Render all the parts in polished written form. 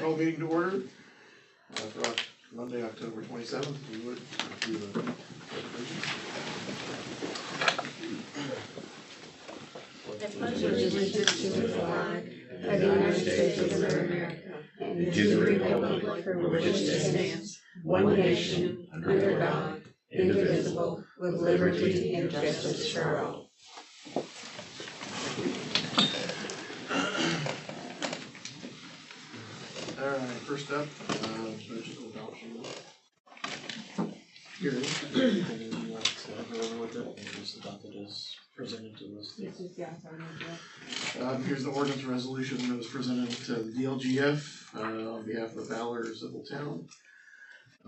Call meeting to order for Monday, October 27th. We would do the pledge allegiance to the flag of the United States of America and to the republic for which it stands, one nation, under God, indivisible, with liberty and justice for all. All right, first up, budget adoption. Here it is. Anything you want to go over with it? Just adopt it as presented to us. Here's the ordinance resolution that was presented to the DLGF on behalf of Valor Civil Town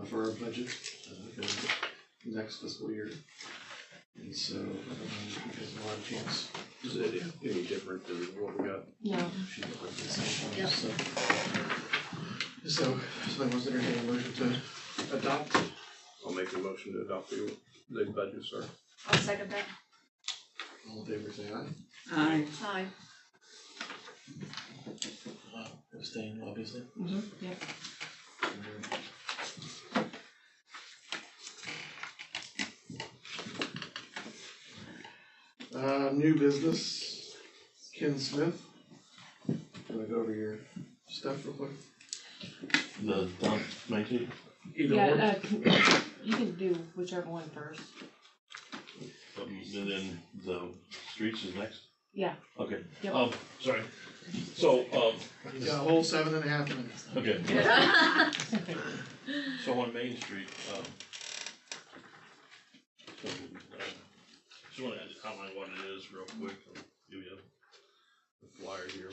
for our budget for the next fiscal year. And so, you guys will have a chance. Is it any different than what we got? No. She got like the same thing, so someone wants to entertain a motion to adopt. I'll make a motion to adopt the budget, sir. I'll second that. All in favor, say aye. Aye. Aye. Abstain, obviously. Yep. New business, Ken Smith. Wanna go over your stuff real quick? The dump, maybe? Either Yeah, one. you can do whichever one first. And then the streets is next? Yeah. Okay, Yep. sorry. So, You got a whole 7.5 minutes. okay, so on Main Street, just wanna outline what it is real quick, I'll give you a flyer here.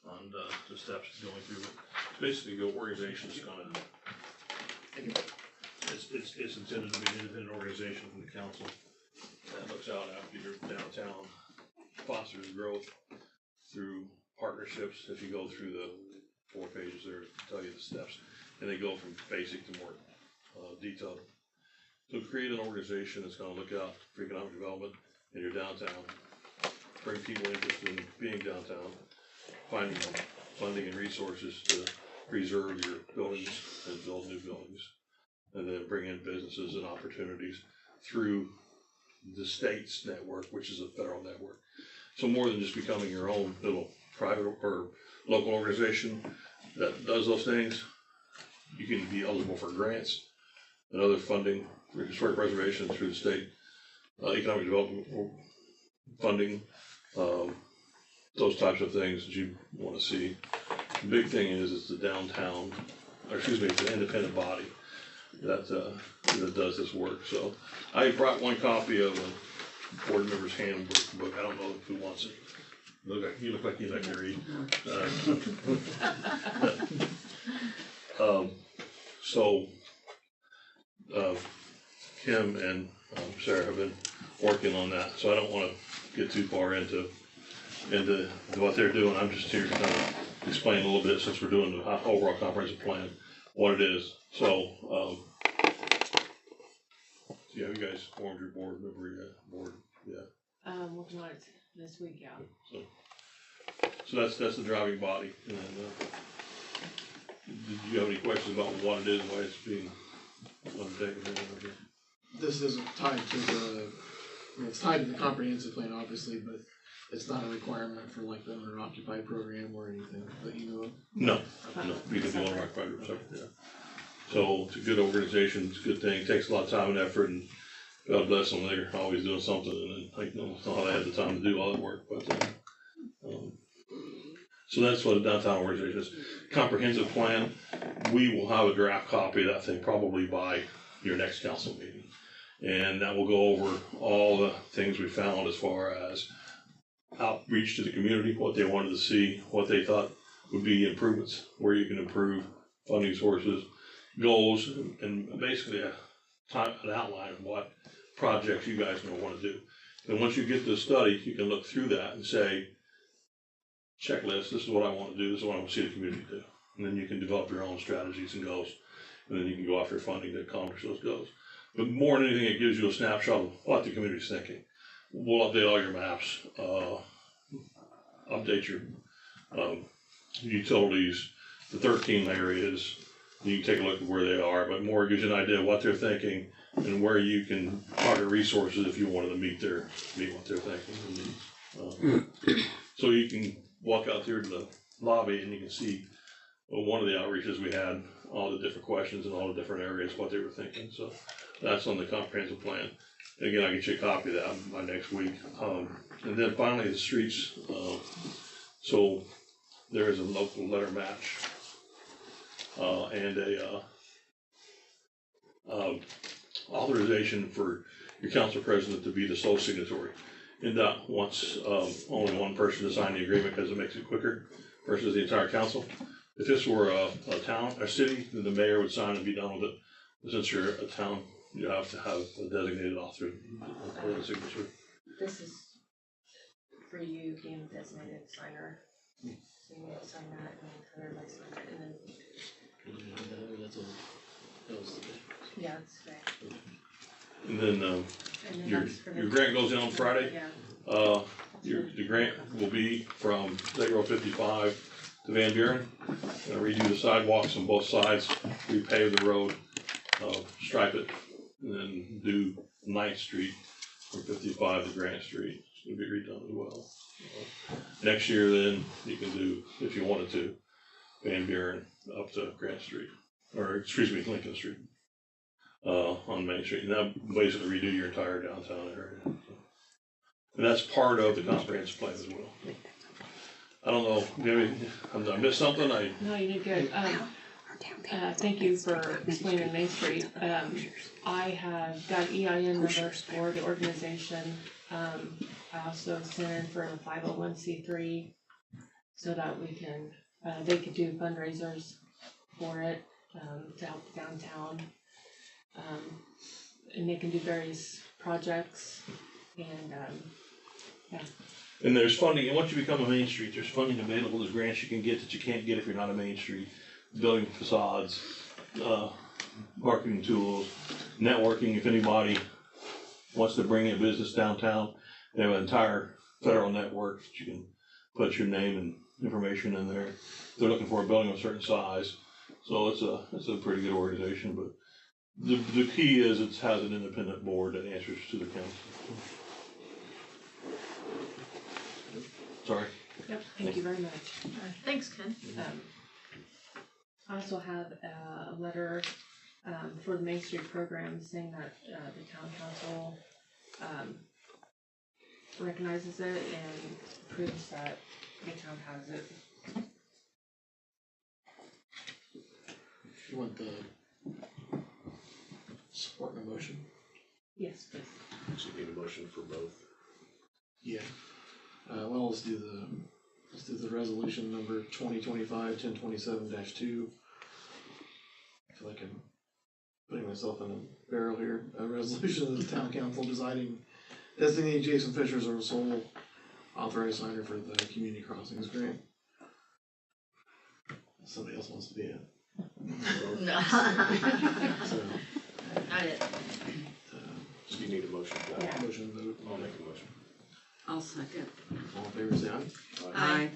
And, the steps it's going through, but basically the organization's gonna, it's intended to be an independent organization from the council that looks out after your downtown, fosters growth through partnerships. If you go through the 4 pages there, it'll tell you the steps, and they go from basic to more detailed. So create an organization that's gonna look out for economic development in your downtown, bring people interested in being downtown, finding funding and resources to preserve your buildings and build new buildings, and then bring in businesses and opportunities through the state's network, which is a federal network. So more than just becoming your own little private or local organization that does those things, you can be eligible for grants and other funding for historic preservation through the state economic development funding, those types of things that you want to see. The big thing is it's the downtown, or excuse me, it's an independent body that does this work. So I brought one copy of a board member's handbook. I don't know who wants it. You look like you like to read. Kim and Sarah have been working on that, so I don't want to get too far into what they're doing. I'm just here to kind of explain a little bit, since we're doing the overall comprehensive plan, what it is. So, yeah, you guys formed your board, board, yeah. Looking like this week, yeah. So that's the driving body. And did you have any questions about what it is, why it's being undertaken? This isn't tied to it's tied to the comprehensive plan, obviously, but it's not a requirement for like the owner occupied program or anything that you know of. No, you can do owner occupied groups, yeah. So it's a good organization, it's a good thing, it takes a lot of time and effort, and God bless them, they're always doing something, and I don't know how they have the time to do all that work, but, so that's what a downtown organization is. Comprehensive plan, we will have a draft copy of that thing probably by your next council meeting. And that will go over all the things we found as far as outreach to the community, what they wanted to see, what they thought would be improvements, where you can improve funding sources, goals, and basically an outline of what projects you guys are going to want to do. And once you get this study, you can look through that and say, checklist, this is what I want to do, this is what I want to see the community do. And then you can develop your own strategies and goals, and then you can go after funding to accomplish those goals. But more than anything, it gives you a snapshot of what the community's thinking. We'll update all your maps, update your utilities, the 13 areas. You can take a look at where they are, but more gives you an idea of what they're thinking and where you can target resources if you wanted to meet what they're thinking. So you can walk out there to the lobby and you can see one of the outreaches we had, all the different questions in all the different areas, what they were thinking. So that's on the comprehensive plan. And again, I'll get you a copy of that by next week. And then finally, the streets. So there is a local letter match and a authorization for your council president to be the sole signatory. NDOT wants only one person to sign the agreement because it makes it quicker versus the entire council. If this were a town, a city, then the mayor would sign and be done with it. Since you're a town, you have to have a designated author for the signature. This is for you being the designated signer. So you need to sign that and then everybody sign it and then, yeah, that's right. And then And then your that's for the. your grant goes in on Friday. Yeah, The grant will be from State Road 55 to Van Buren. Gonna redo the sidewalks on both sides, repave the road, stripe it, and then do 9th Street from 55 to Grant Street. It's gonna be redone as well. Next year then, you can do, if you wanted to, Van Buren up to Grant Street, or excuse me, Lincoln Street, on Main Street. And that basically redo your entire downtown area. And that's part of the comprehensive plan as well. I don't know, maybe I missed something, no, you did good. Thank you for explaining Main Street. I have got EIN numbers for the organization. I also sent in for a 501c3 so that we can, they could do fundraisers for it, to help downtown. And they can do various projects and, And there's funding, and once you become a Main Street, there's funding available, there's grants you can get that you can't get if you're not a Main Street. Building facades, marketing tools, networking, if anybody wants to bring a business downtown, they have an entire federal network that you can put your name and information in there. They're looking for a building of a certain size, so it's a pretty good organization, but the key is it has an independent board that answers to the council. Sorry. yep, thank you very much. Thanks, Ken. I also have a letter for the Main Street program saying that the town council recognizes it and proves that the town has it. You want the support and a motion? Yes, please. So you need a motion for both. Yeah. Well, let's do the resolution number 2025-1027-2. I feel like I'm putting myself in a barrel here. A resolution of the town council designating Jason Fisher as our sole authorized signer for the community crossings grant. Somebody else wants to be it. No. So, Not it. So you need a motion for that. Yeah. motion vote. I'll make a motion. I'll second. All in favor, say aye. Aye.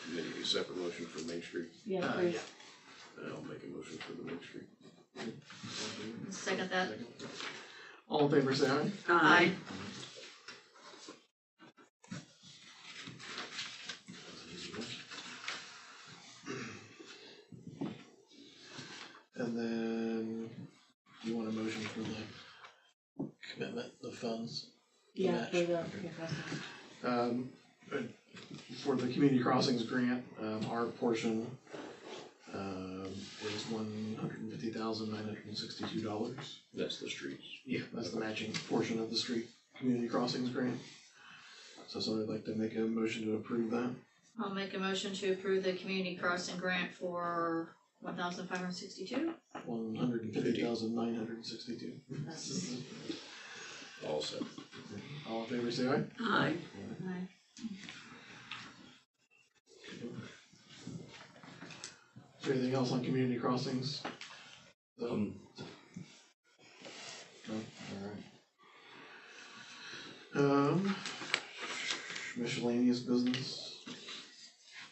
And then you need a separate motion for Main Street. Yeah, please. Yeah. And I'll make a motion for the Main Street. Second that. All in favor, say aye. Aye. And then, do you want a motion for the commitment of funds? Yeah, match. for the, yeah, that's- For the community crossings grant, our portion, is $150,962. That's the streets. Yeah, that's the matching portion of the street community crossings grant. So somebody would like to make a motion to approve that? I'll make a motion to approve the community crossing grant for 1,562. 150,962. All set. All in favor, say aye. Aye. Aye. Is there anything else on community crossings? No, alright. miscellaneous business?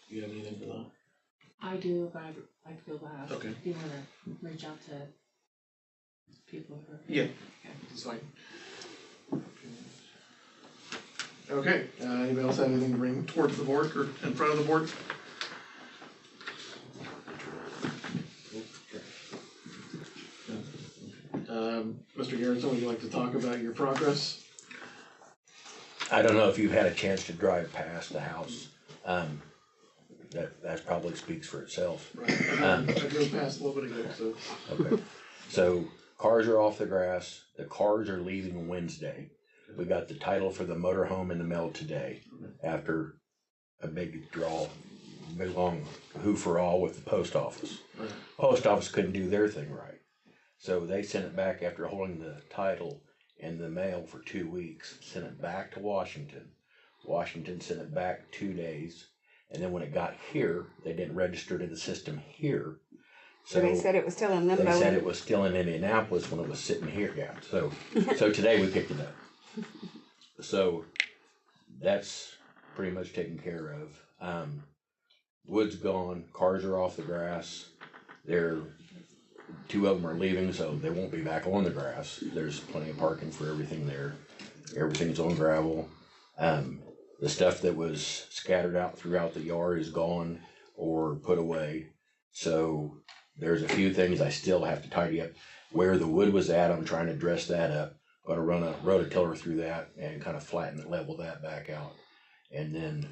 You have anything for that? I do, but I'd feel bad. Okay. Do you wanna reach out to people who are? Yeah. It's fine. Okay, anybody else have anything to bring towards the board or in front of the board? Mr. Garrison, would you like to talk about your progress? I don't know if you've had a chance to drive past the house. That probably speaks for itself. Right, I drove past a little bit ago, so. Okay. So cars are off the grass. The cars are leaving Wednesday. We got the title for the motorhome in the mail today after a big long hoo-for-all with the post office. Right. Post office couldn't do their thing right. So they sent it back after holding the title in the mail for 2 weeks, sent it back to Washington. Washington sent it back 2 days. And then when it got here, they didn't register to the system here. So they said it was still in limbo. They said it was still in Indianapolis when it was sitting here, yeah. So today we picked it up. So that's pretty much taken care of. Wood's gone, cars are off the grass. Two of them are leaving, so they won't be back on the grass. There's plenty of parking for everything there. Everything's on gravel. The stuff that was scattered out throughout the yard is gone or put away. So there's a few things I still have to tidy up. Where the wood was at, I'm trying to dress that up. Gonna run a rototiller through that and kind of flatten it, level that back out. And then,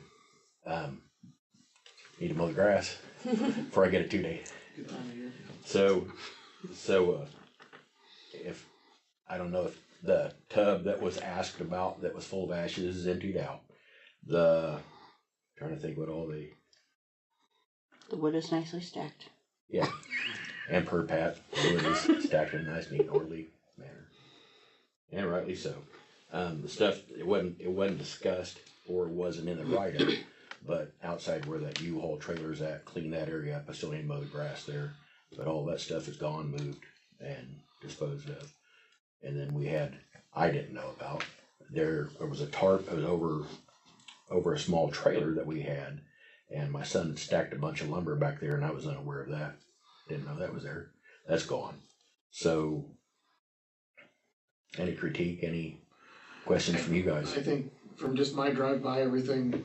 need to mow the grass before I get a 2-day. Good time of year. So, if, I don't know if the tub that was asked about that was full of ashes is emptied out. Trying to think what all the wood is nicely stacked. Yeah, and per pat, wood is stacked in a nice, neat, orderly manner, and rightly so. The stuff it wasn't discussed or wasn't in the write-up, but outside where that U-Haul trailer's at, clean that area up. I still need to mow the grass there, but all that stuff is gone, moved, and disposed of. And then I didn't know about. There was a tarp. It was over a small trailer that we had. And my son had stacked a bunch of lumber back there, and I was unaware of that. Didn't know that was there. That's gone. So, any critique, any questions from you guys? I think from just my drive by, everything.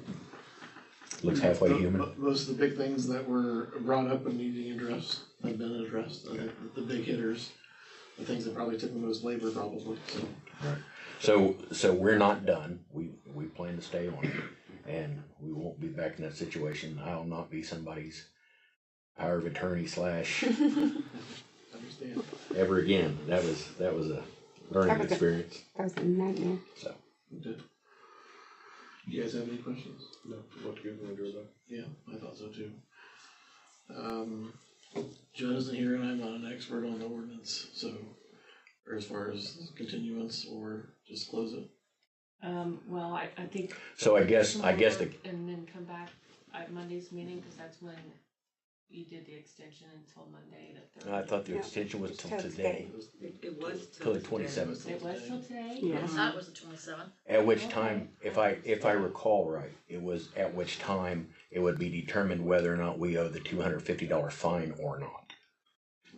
Looks halfway human. Most of the big things that were brought up and needing addressed have been addressed. I think the big hitters, the things that probably took the most labor, probably. So. Right. So we're not done. We plan to stay on it, and we won't be back in that situation. I'll not be somebody's power of attorney / Understand. ever again. That was a learning experience. That was a nightmare. So. Okay. You guys have any questions? No, what good when I drove by. Yeah, I thought so too. Judd isn't here and I'm not an expert on the ordinance, so, or as far as continuance or just close it. Well, I think. So I guess the. And then come back at Monday's meeting, cause that's when you did the extension until Monday, the 3rd. I thought the extension was till today. It was Till the 27th. It was till today? Yeah. I thought it was the 27th. At which time, if I recall right, it was at which time it would be determined whether or not we owe the $250 fine or not.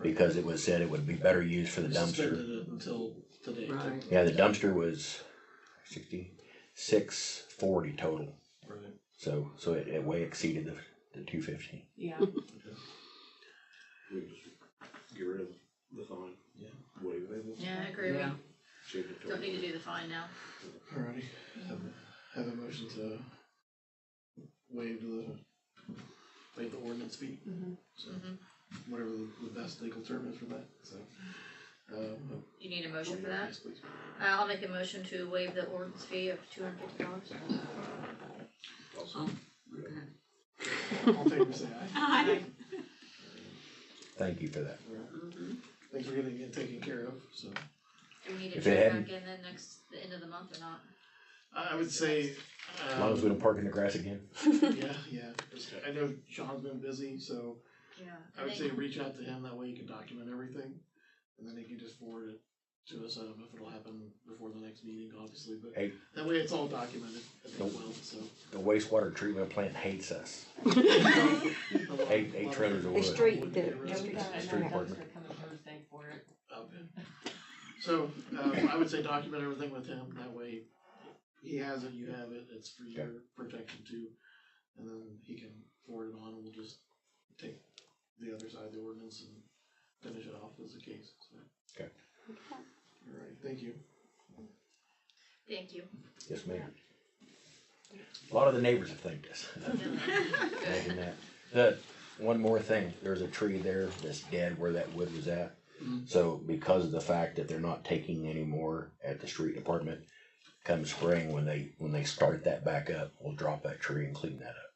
Because it was said it would be better used for the We dumpster. suspended it until today. Right. Yeah, the dumpster was $66.40 total. Right. So it way exceeded the $250. Yeah. We just get rid of the fine. Yeah. Waive it. Yeah, I agree. Yeah. Change it We to. don't need to do the fine now. Alrighty, have a motion to waive the ordinance fee. Mhm. So, Mhm. whatever the best legal term is for that, so. You need a motion for that? Yes, please. I'll make a motion to waive the ordinance fee of $250. All in favor, say aye. Thank you for that. Thanks for getting it taken care of, so. Do we need to If it check hadn't- back in then the end of the month or not? I would say. As long as we don't park in the grass again. Yeah, I know Sean's been busy, so Yeah. I would say reach out to him, that way you can document everything. And then he can just forward it to us. I don't know if it'll happen before the next meeting, obviously, but Hey. that way it's all documented as well, so. The wastewater treatment plant hates us. Eight trailers of The wood. street, the Yeah, we got Street another department. dumpster coming Thursday for it. Okay. So, I would say document everything with him, that way he has it, you have it, it's for your protection too. And then he can forward it on, and we'll just take the other side of the ordinance and finish it off as a case, so. Okay. Alright, thank you. Thank you. Yes, ma'am. A lot of the neighbors have thanked us. Imagine that. One more thing, there's a tree there that's dead where that wood was at. Mhm. So because of the fact that they're not taking any more at the street department, come spring, when they start that back up, we'll drop that tree and clean that up.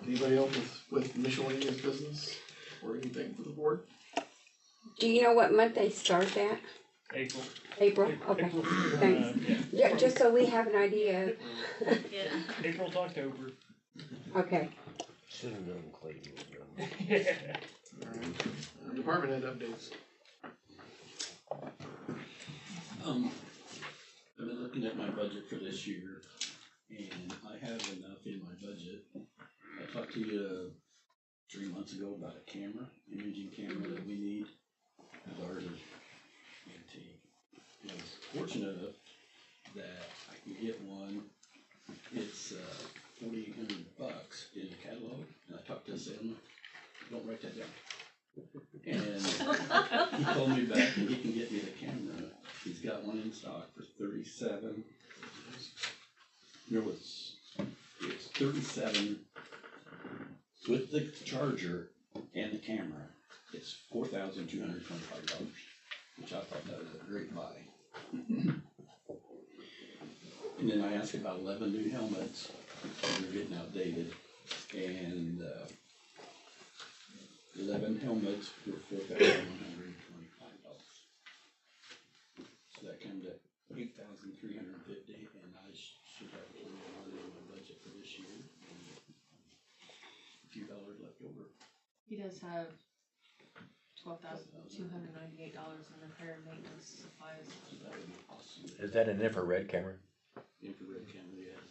Anybody else with miscellaneous business or anything for the board? Do you know what month they start that? April. April? Okay, thanks. Yeah, Yeah, just so we have an idea. Yeah. April to October. Okay. Should've known Clayton was going. Yeah. Alright, department head updates. I've been looking at my budget for this year, and I have enough in my budget. I talked to you 3 months ago about a camera, imaging camera that we need. Ours is antique. And I was fortunate enough that I can get one. It's $4,800 in the catalog, and I talked to the salesman. Don't write that down. And he called me back and he can get me the camera. He's got one in stock for $37. No, it's 37 with the charger and the camera. It's $4,225, which I thought that was a great buy. And then I asked about 11 new helmets. They're getting outdated, and 11 helmets for $4,125. So that comes at $8,350, and I should have plenty of money in my budget for this year. And a few dollars left over. He does have $12,298 in repair and maintenance supplies. So that would be awesome. Is that an infrared camera? Infrared camera, yes.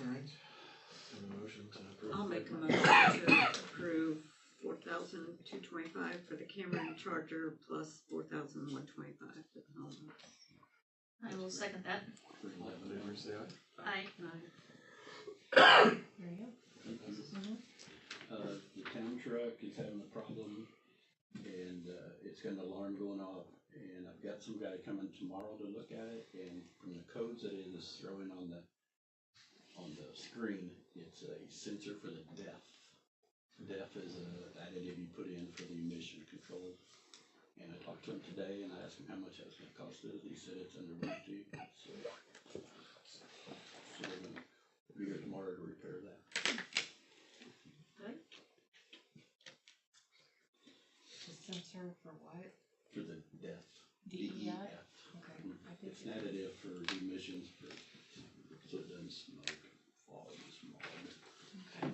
Alright, so a motion to approve. I'll make a motion to approve $4,225 for the camera and charger plus $4,125 for the helmet. I will second that. For 11 favor, say aye. Aye. There you go. The town truck is having a problem, and it's got an alarm going off, and I've got some guy coming tomorrow to look at it, and from the codes that it is throwing on the screen, it's a sensor for the DEF. DEF is an additive you put in for the emission control. And I talked to him today, and I asked him how much that was gonna cost us, and he said it's under warranty, so we're gonna be here tomorrow to repair that. Good. The sensor for what? For the DEF. DEF? DEF. Okay. I think It's an additive for the emissions for, so it doesn't smoke, fog, smog. Okay.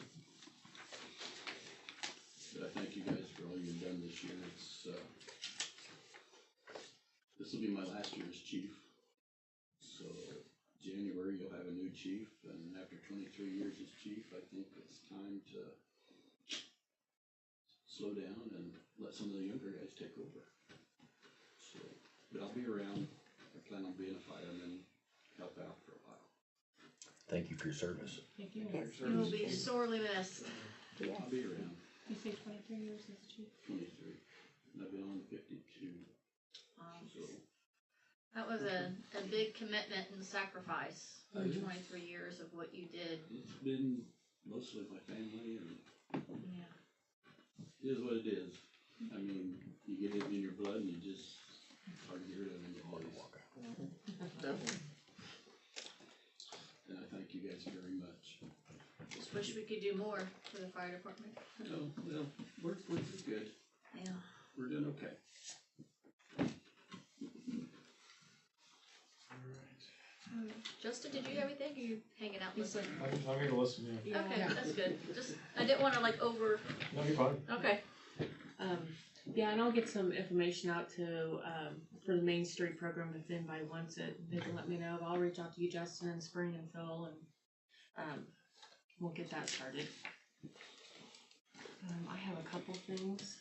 But I thank you guys for all you've done this year. This will be my last year as chief. So January, you'll have a new chief, and after 23 years as chief, I think it's time to slow down and let some of the younger guys take over. So, but I'll be around. I plan on being a fireman, help out for a while. Thank you for your service. Thank you. Yes. You will be sorely missed. Yes. I'll be around. You say 23 years as chief? 23. And I've been on 52. So That was a big commitment and sacrifice, for Mhm. 23 years of what you did. it's been mostly my family, and Yeah. it is what it is. I mean, you get it in your blood, and you just hard to get rid of it in your days. Definitely. And I thank you guys very much. Just wish we could do more for the fire department. Oh, well, we're doing good. Yeah. We're doing okay. Alright. Justin, did you have anything? Are you hanging out listening? I'm here to listen, yeah. Okay, that's good. Just, I didn't wanna like No, you're fine. okay. Yeah, and I'll get some information out to, for the Main Street program if anybody wants it. They can let me know. I'll reach out to you, Justin, and Spring and Phil, and, we'll get that started. I have a couple things.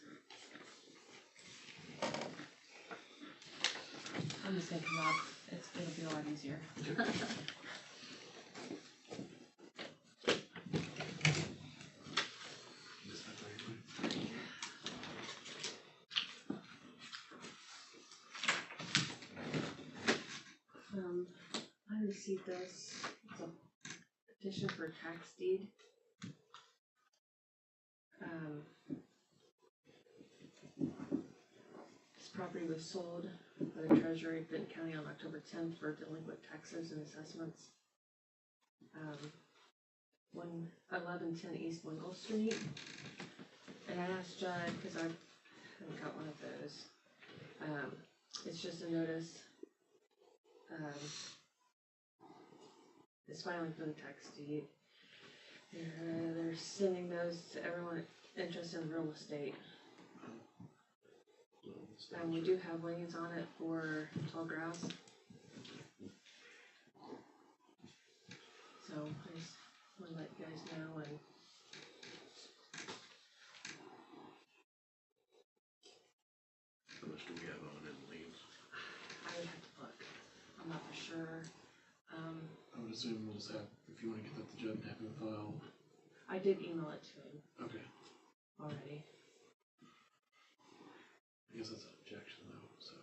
I'm just gonna come up. It'll be a lot easier. I received this, it's a petition for a tax deed. This property was sold by the Treasury of Benton County on October 10th for delinquent taxes and assessments. 1110 East Wingle Street. And I asked Judd, because I haven't got one of those. It's just a notice. It's filing for the tax deed. They're sending those to everyone interested in real estate. We do have liens on it for tall grass. So I just want to let you guys know, and How much do we have on in liens? I would have to look. I'm not for sure. I would assume we'll just have, if you wanna get that to Judd and have him file. I did email it to him Okay, already. I guess that's an objection though, so.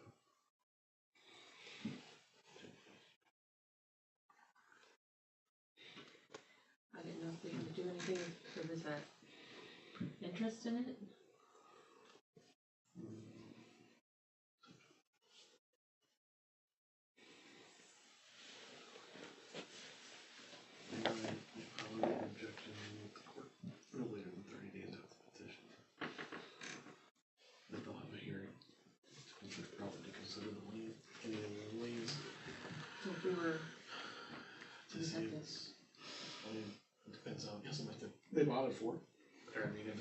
I didn't know if we could do anything, if there was that interest in it. They probably make an objection with the court no later than 30 days after the petition. Then they'll have a hearing, which would probably consider the lien, any of the liens. So if we were To see if it's, I mean, it depends on, yes, like they bought it for, or I mean, if,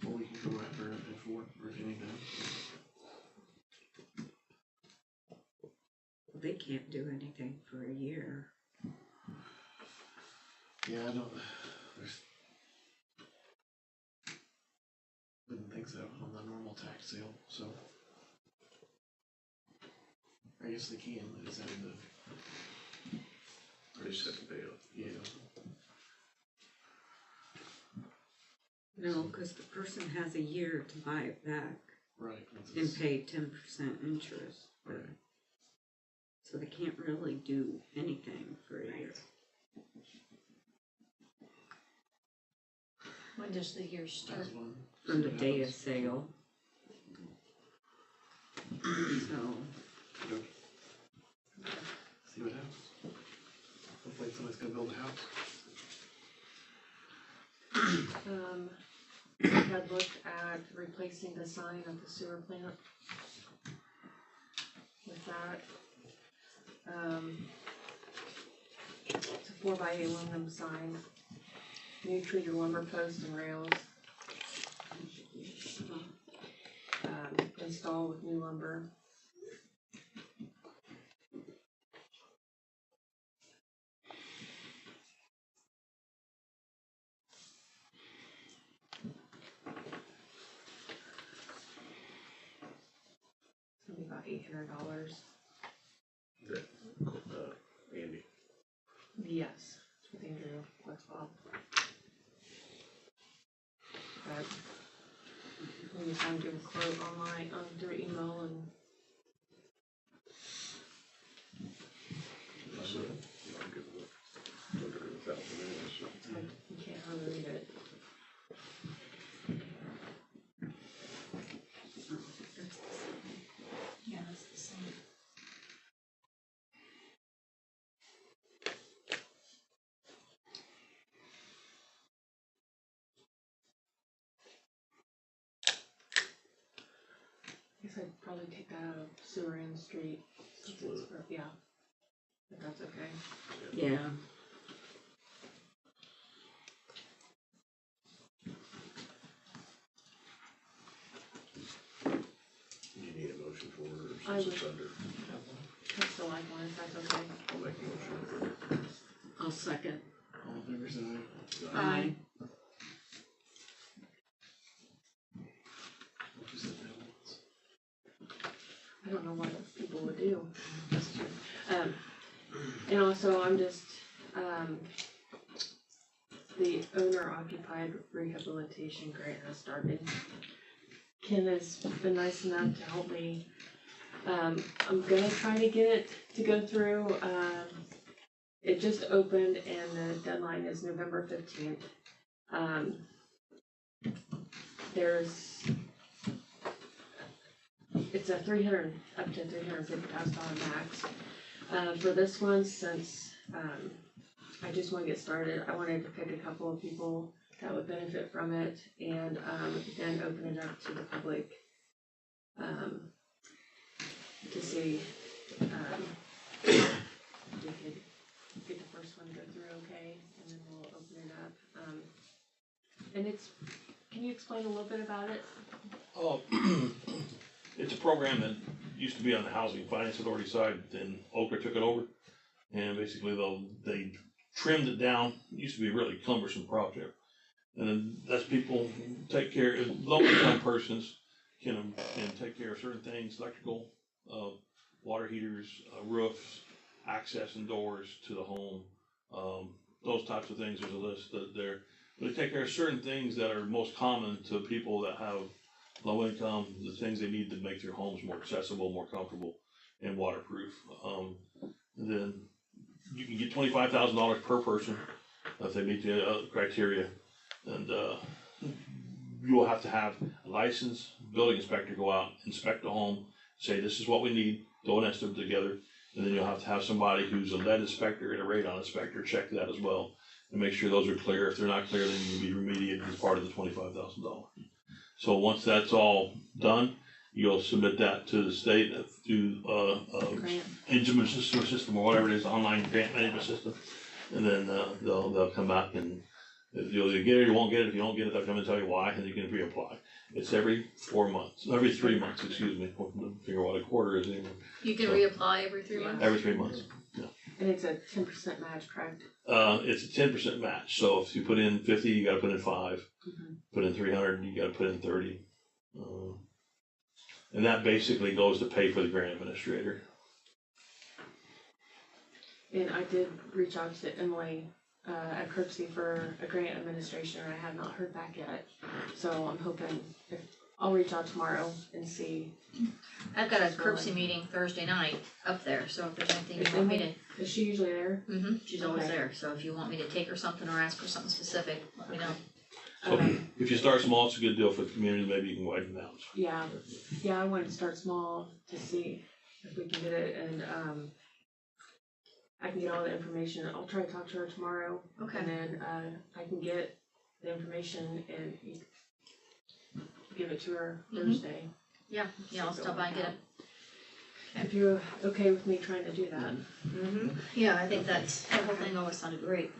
what we can go after it for, or if anything. They can't do anything for a year. Yeah, I don't, there's. Wouldn't think so on the normal tax sale, so. I guess they can, they just have to. They just have to pay it. Yeah. No, cause the person has a year to buy it back Right. and pay 10% interest. Right. So they can't really do anything for a year. When does the year start? That's one. From the See what day of happens. sale. So, See what happens. Hopefully somebody's gonna build a house. I had looked at replacing the sign at the sewer plant. With that. It's a 4x8 aluminum sign. New treated lumber posts and rails. Installed with new lumber. It's gonna be about $800. Andy. Yes, it's with Andrew Westfall. But we just have to do a quote online, through email, and I'm good with $100,000 anyway, so. you can't hardly read it. Yeah, it's the same. I guess I'd probably take that out of sewer and street. Since it's yeah. if that's okay. Yeah. You need a motion for it, I or since it's would. under, I'd still like one if that's okay. I'll make a motion. I'll second. All in favor, say aye. Aye. What you said now. I don't know what people would do. And also, I'm just, the owner occupied rehabilitation grant has started. Ken has been nice enough to help me. I'm gonna try to get it to go through. It just opened and the deadline is November 15th. It's a up to $350,000 max. For this one, since, I just wanna get started, I wanted to pick a couple of people that would benefit from it and, then open it up to the public, to see, we could get the first one to go through okay, and then we'll open it up. And can you explain a little bit about it? Oh, it's a program that used to be on the Housing Finance Authority side, then Okra took it over. And basically they trimmed it down, it used to be a really cumbersome project. And then that's people take care, low-income persons can take care of certain things, electrical, water heaters, roofs, access and doors to the home, those types of things. There's a list that there. But they take care of certain things that are most common to people that have low income, the things they need to make their homes more accessible, more comfortable, and waterproof. Then you can get $25,000 per person if they meet the criteria, and you will have to have a licensed building inspector go out, inspect the home, say this is what we need, throw an estimate together, and then you'll have to have somebody who's a lead inspector and a radon inspector check that as well, and make sure those are clear. If they're not clear, then you can be remediated as part of the $25,000. So once that's all done, you'll submit that to the state through Grant. Engine system or whatever it is, online grant management system, and then they'll come back and you'll either get it or you won't get it. If you don't get it, they'll come and tell you why, and you can reapply. It's every 3 months, excuse me. I can't figure out what a quarter is anymore. You can So- reapply every 3 months? Every 3 months. And it's a 10% match, correct? It's a 10% match. So if you put in 50, you got to put in 5. Mhm. Put in 300, you got to put in 30. And that basically goes to pay for the grant administrator. And I did reach out to Emily at Kirksey for a grant administration, and I have not heard back yet. So I'm hoping I'll reach out tomorrow and see. I've got a Kirksey meeting Thursday night up there, so if there's anything you want me to. Is she usually there? She's always Okay. there, so if you want me to take her something or ask for something specific, let me know. So if you start small, it's a good deal for the community. Maybe you can widen it out. Yeah, I wanted to start small to see if we can get it, and I can get all the information. I'll try to talk to her tomorrow, Okay. and then I can get the information and give it to her Thursday. Yeah, I'll stop by and get it. If you're okay with me trying to do that. Yeah, I think the whole thing always sounded great.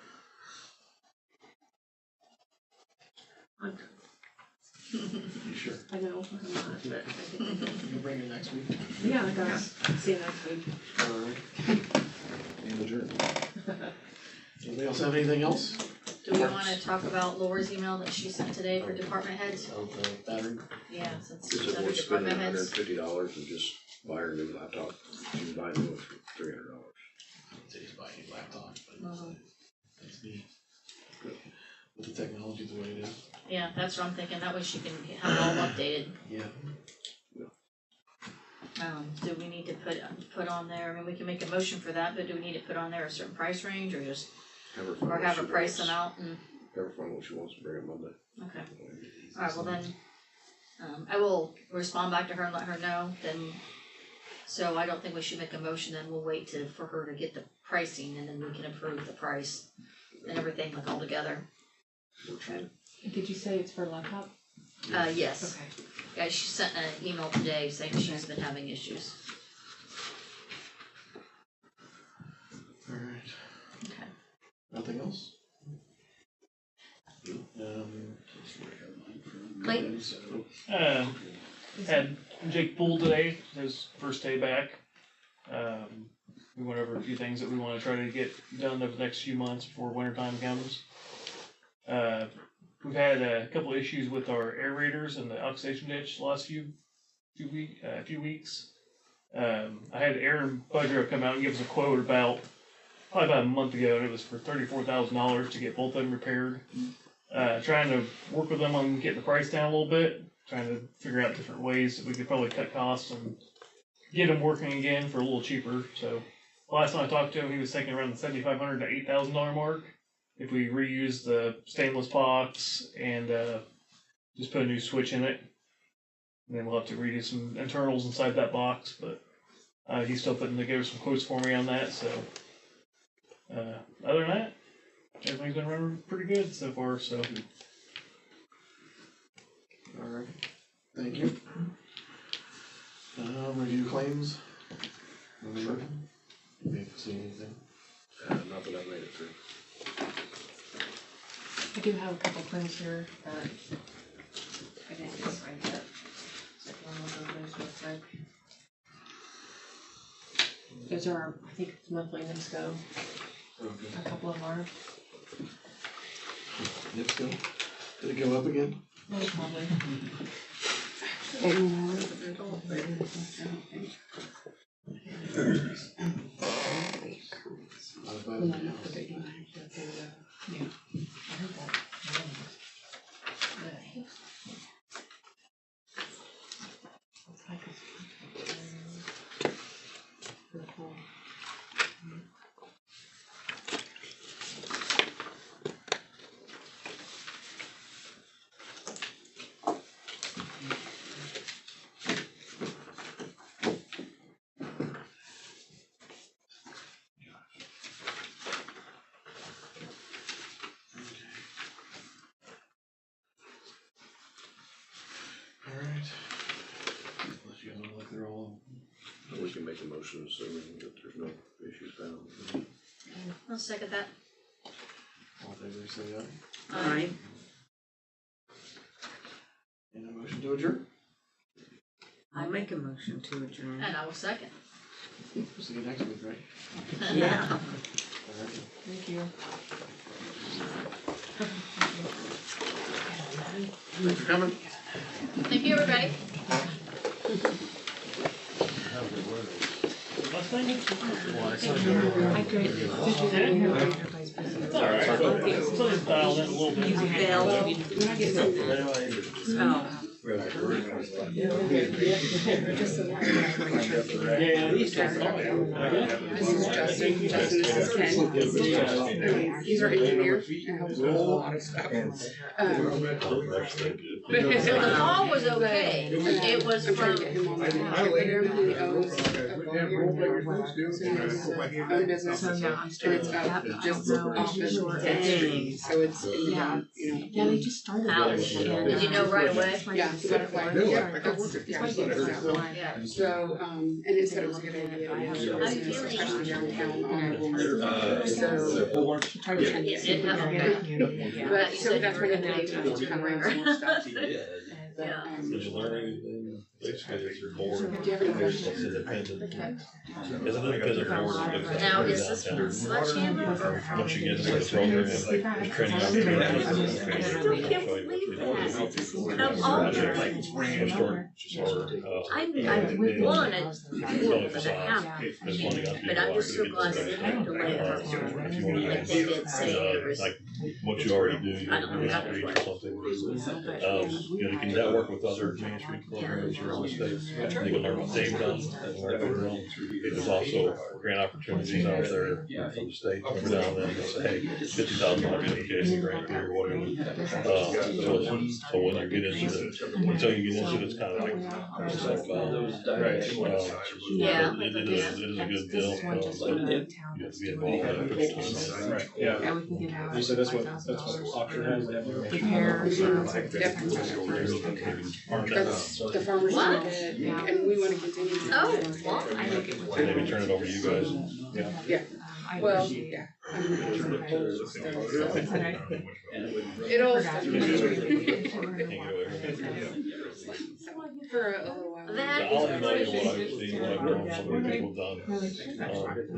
I'm, You sure? I know I'm not, but I think You can bring it next week. yeah, I got see you next week. Alright. And adjourn. Anybody else have anything else? Do we wanna talk about Laura's email that she sent today for department heads? Of battery? Yeah, since Is it's it under worth spending department heads. $150 and just buy her a new laptop? She can buy a new one for $300. Today's buying a laptop, but Mhm. that's neat. With the technology the way it is. Yeah, that's what I'm thinking, that way she can have it all updated. Yeah. Do we need to put on there, I mean, we can make a motion for that, but do we need to put on there a certain price range or just, Have her find or what have she her price them wants. out and, Have her find what she wants to bring on Monday. okay. Alright, well then, I will respond back to her and let her know, then, so I don't think we should make a motion, then we'll wait for her to get the pricing and then we can approve the price and everything like all together. Okay. Did you say it's for laptop? Yes, Okay. yeah, she sent an email today saying she's been having issues. Nothing else? Clayton? Had Jake Poole today, his first day back. We went over a few things that we wanna try to get done over the next few months before winter time comes. We've had a couple issues with our aerators and the oxidation ditch the last few weeks. I had Aaron Budrow come out and give us a quote probably about a month ago, and it was for $34,000 to get both of them repaired. Trying to work with them on getting the price down a little bit, trying to figure out different ways that we could probably cut costs and get them working again for a little cheaper. So last time I talked to him, he was thinking around the $7,500 to $8,000 mark. If we reuse the stainless box and just put a new switch in it, and then we'll have to redo some internals inside that box. But he's still putting together some quotes for me on that. So other than that, everything's been running pretty good so far. So Alright, thank you. Review claims. Anybody see anything? Not that I made it through. I do have a couple claims here that I didn't get signed yet. So if you want to look over those real quick. Those are, I think it's monthly NIPSCO. Okay. A couple of them are. NIPSCO? Did it go up again? Most probably. Not about it now. I heard that. Yeah. It's like Alright. Unless you guys look like they're all. We can make a motion assuming that there's no issues found. I'll second that. All in favor, say aye. Aye. And a motion to adjourn? I'll make a motion to adjourn. And I will second. See you next week, right? Yeah. Alright. Thank you. Thanks for coming. Thank you, everybody. I could. it's alright. It's dialed in a little bit. Oh. This is Justin. Justin, this is Ken. He's our engineer and helps with a lot of stuff. So the call was okay. It was I'm trying from, to get him on the program. He owns a bar here in town. So he has his own business and it's got just office and street. So it's, Yeah, you know. they just started. Ouch. Did you know right away? Yeah, so that's why. Yeah. So, and it said it was a good idea to have a business, especially downtown on Oval. So, try to It did help. but so that's why they kind of ran some more stuff. But, Yeah. Did you learn anything? Basically, it's your board. do you have any questions? It's independent. It's an independent board that looks at Now, every is this downtown. Sledgehammer or? Once you get into the program, there's training opportunities. I still can't believe that. Of all the, I wanted more for the house, but I'm just so glad they didn't have to wait. Like they did say there was. Like, what you already do, you I don't know how do to or something. You can network with other Main Street programs around the state. You can learn what they've done, and learn from them. There's also grant opportunities out there from the state, from down there, that say, hey, $50,000 education grant here, or whatever. So when you get into until you get into it, it's kind of like, Yeah. it is a good deal, but you have to be involved in it. Right, yeah. Yeah, we can give out. You said that's what auction has, they have their. Repairs. That's the farmer's What? market, and we wanna continue. Oh, well, I think it would. Maybe turn it over to you guys. Yeah. Well, yeah. I'm opposed, so. And it would. It'll. For a little while. That I'll is email you great. what I've seen, what I've known some of the people done,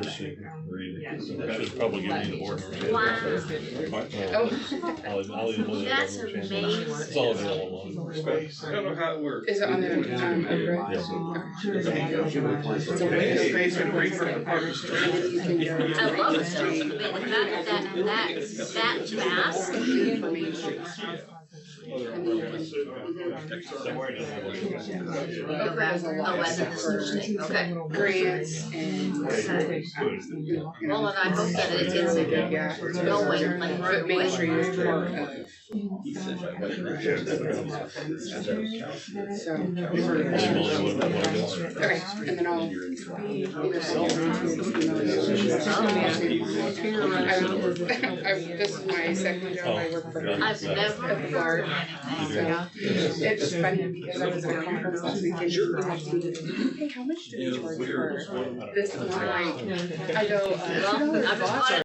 just so you can read it. I should probably give you the board members. Wow. I'll email you. That's amazing. It's all available on space. I don't know how it works. Is it on the, I love it though, I mean, the fact that fast. Okay, oh, as in the switch thing, okay. grants and. Well, and I hope that it's Yeah. going like But right Main away. Street is part of. So. Okay, and then I'll. This is my second job, I work for. I've never At the bar. So, it's funny because I was at a conference last week and hey, how much do they charge for this? And I'm like, I go, Well, I'm just $2